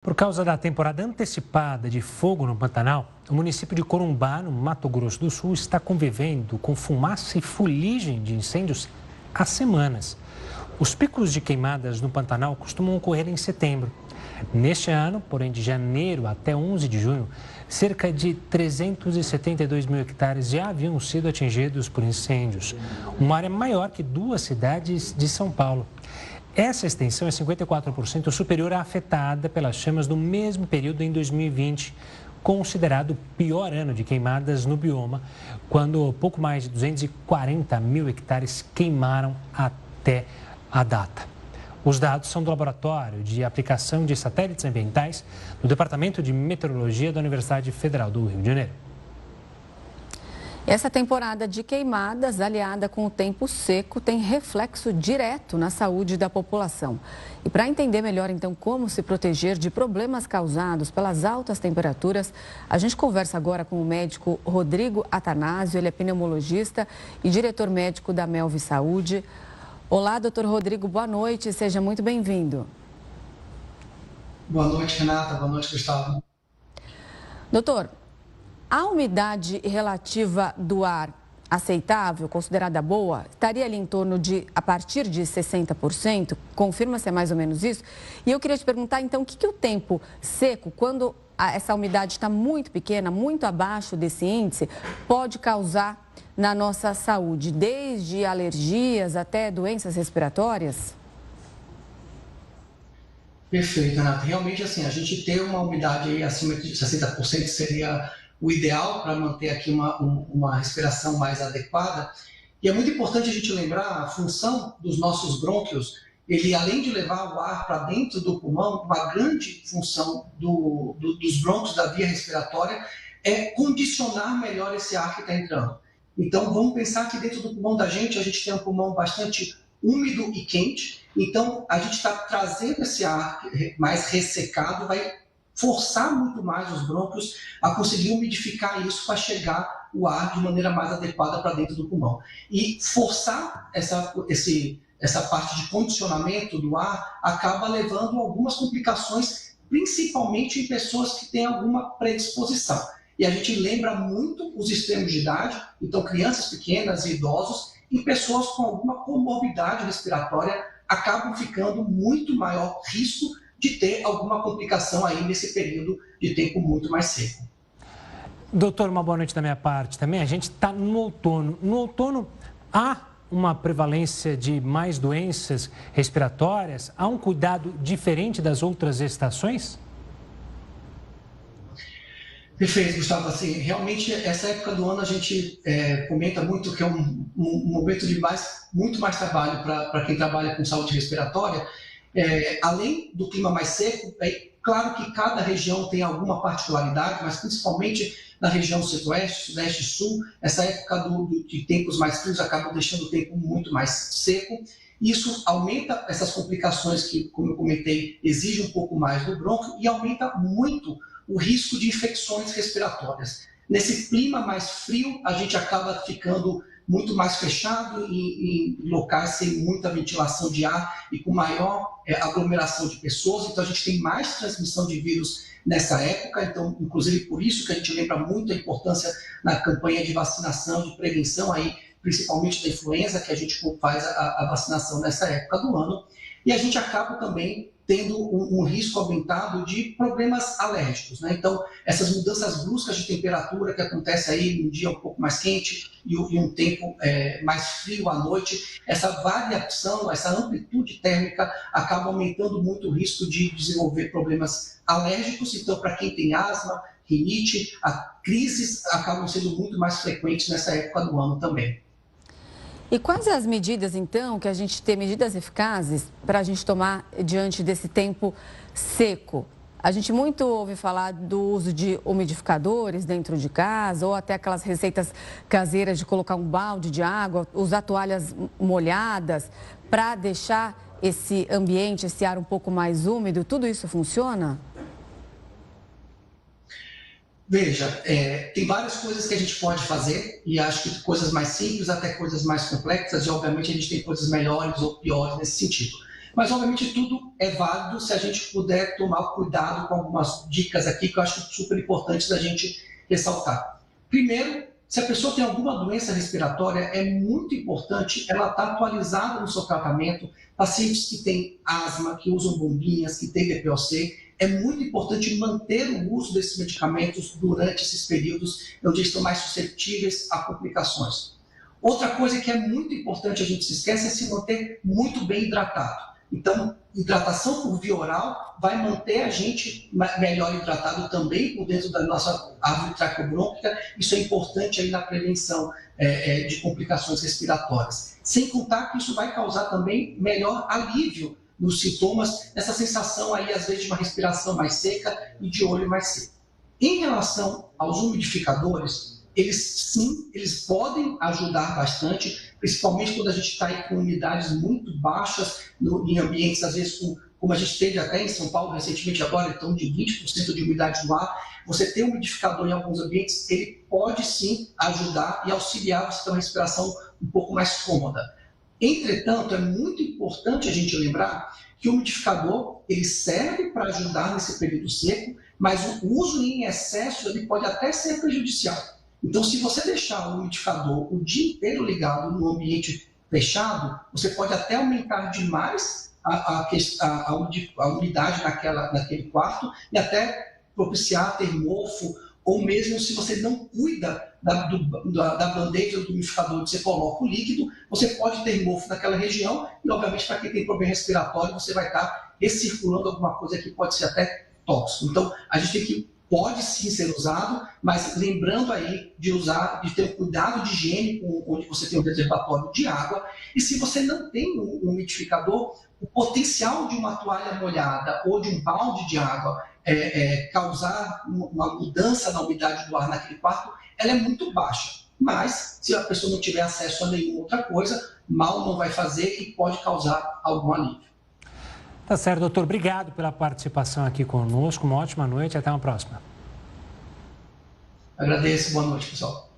Por causa da temporada antecipada de fogo no Pantanal, o município de Corumbá, no Mato Grosso do Sul, está convivendo com fumaça e fuligem de incêndios há semanas. Os picos de queimadas no Pantanal costumam ocorrer em setembro. Neste ano, porém, de janeiro até 11 de junho, cerca de 372 mil hectares já haviam sido atingidos por incêndios, uma área maior que 2 cidades de São Paulo. Essa extensão é 54% superior à afetada pelas chamas no mesmo período em 2020, considerado o pior ano de queimadas no bioma, quando pouco mais de 240 mil hectares queimaram até a data. Os dados são do Laboratório de Aplicação de Satélites Ambientais do Departamento de Meteorologia da Universidade Federal do Rio de Janeiro. Essa temporada de queimadas, aliada com o tempo seco, tem reflexo direto na saúde da população. E para entender melhor, então, como se proteger de problemas causados pelas altas temperaturas, a gente conversa agora com o médico Rodrigo Atanásio. Ele é pneumologista e diretor médico da Melvi Saúde. Olá, doutor Rodrigo, boa noite, seja muito bem-vindo. Boa noite, Renata, boa noite, Gustavo. Doutor, a umidade relativa do ar aceitável, considerada boa, estaria ali em torno de, a partir de 60%? Confirma se é mais ou menos isso? E eu queria te perguntar, então, o que o tempo seco, quando essa umidade está muito pequena, muito abaixo desse índice, pode causar na nossa saúde, desde alergias até doenças respiratórias? Perfeito, Renata. Realmente, assim, a gente ter uma umidade aí acima de 60% seria o ideal para manter aqui uma respiração mais adequada. E é muito importante a gente lembrar a função dos nossos brônquios. Ele, além de levar o ar para dentro do pulmão, uma grande função dos brônquios da via respiratória é condicionar melhor esse ar que está entrando. Então, vamos pensar que dentro do pulmão da gente, a gente tem um pulmão bastante úmido e quente. Então, a gente está trazendo esse ar mais ressecado, vai forçar muito mais os brônquios a conseguir umidificar isso para chegar o ar de maneira mais adequada para dentro do pulmão. E forçar essa parte de condicionamento do ar acaba levando a algumas complicações, principalmente em pessoas que têm alguma predisposição. E a gente lembra muito os extremos de idade, então crianças pequenas e idosos, e pessoas com alguma comorbidade respiratória acabam ficando muito maior risco de ter alguma complicação aí nesse período de tempo muito mais seco. Doutor, uma boa noite da minha parte também. A gente está no outono. No outono, há uma prevalência de mais doenças respiratórias? Há um cuidado diferente das outras estações? Perfeito, Gustavo. Assim, realmente, essa época do ano a gente comenta muito que é um momento de muito mais trabalho para quem trabalha com saúde respiratória. Além do clima mais seco, é claro que cada região tem alguma particularidade, mas principalmente na região centro-oeste, sudeste e sul, essa época de tempos mais frios acaba deixando o tempo muito mais seco. Isso aumenta essas complicações que, como eu comentei, exigem um pouco mais do brônquio e aumenta muito o risco de infecções respiratórias. Nesse clima mais frio, a gente acaba ficando muito mais fechado em locais sem muita ventilação de ar e com maior aglomeração de pessoas, então a gente tem mais transmissão de vírus nessa época, então inclusive por isso que a gente lembra muito a importância na campanha de vacinação, de prevenção aí, principalmente da influenza, que a gente faz a vacinação nessa época do ano, e a gente acaba também tendo um risco aumentado de problemas alérgicos, né? Então, essas mudanças bruscas de temperatura que acontece aí um dia um pouco mais quente e um tempo mais frio à noite, essa variação, essa amplitude térmica acaba aumentando muito o risco de desenvolver problemas alérgicos. Então, para quem tem asma, rinite, as crises acabam sendo muito mais frequentes nessa época do ano também. E quais as medidas, então, que a gente tem, medidas eficazes para a gente tomar diante desse tempo seco? A gente muito ouve falar do uso de umidificadores dentro de casa ou até aquelas receitas caseiras de colocar um balde de água, usar toalhas molhadas para deixar esse ambiente, esse ar um pouco mais úmido. Tudo isso funciona? Veja, tem várias coisas que a gente pode fazer e acho que coisas mais simples até coisas mais complexas e obviamente a gente tem coisas melhores ou piores nesse sentido. Mas, obviamente, tudo é válido se a gente puder tomar cuidado com algumas dicas aqui que eu acho super importantes da gente ressaltar. Primeiro, se a pessoa tem alguma doença respiratória, é muito importante ela estar atualizada no seu tratamento. Pacientes que têm asma, que usam bombinhas, que têm DPOC, é muito importante manter o uso desses medicamentos durante esses períodos onde estão mais suscetíveis a complicações. Outra coisa que é muito importante, a gente se esquece, é se manter muito bem hidratado. Então, hidratação por via oral vai manter a gente melhor hidratado também por dentro da nossa árvore traqueobrônquica. Isso é importante aí na prevenção de complicações respiratórias. Sem contar que isso vai causar também melhor alívio nos sintomas, essa sensação aí, às vezes, de uma respiração mais seca e de olho mais seco. Em relação aos umidificadores, eles podem ajudar bastante, principalmente quando a gente está aí com umidades muito baixas em ambientes, às vezes, como a gente teve até em São Paulo recentemente agora, então de 20% de umidade no ar. Você ter um umidificador em alguns ambientes, ele pode sim ajudar e auxiliar você a ter uma respiração um pouco mais cômoda. Entretanto, é muito importante a gente lembrar que o umidificador ele serve para ajudar nesse período seco, mas o uso em excesso ele pode até ser prejudicial. Então, se você deixar o umidificador o dia inteiro ligado no ambiente fechado, você pode até aumentar demais a umidade naquele quarto e até propiciar ter mofo, ou mesmo se você não cuida da bandeja do umidificador que você coloca o líquido, você pode ter mofo naquela região e, obviamente, para quem tem problema respiratório, você vai estar recirculando alguma coisa que pode ser até tóxico. Então, a gente tem que pode sim ser usado, mas lembrando aí de ter um cuidado de higiene onde você tem um reservatório de água. E se você não tem um umidificador, o potencial de uma toalha molhada ou de um balde de água causar uma mudança na umidade do ar naquele quarto, ela é muito baixa. Mas, se a pessoa não tiver acesso a nenhuma outra coisa, mal não vai fazer e pode causar algum alívio. Tá certo, doutor. Obrigado pela participação aqui conosco. Uma ótima noite e até uma próxima. Agradeço. Boa noite, pessoal.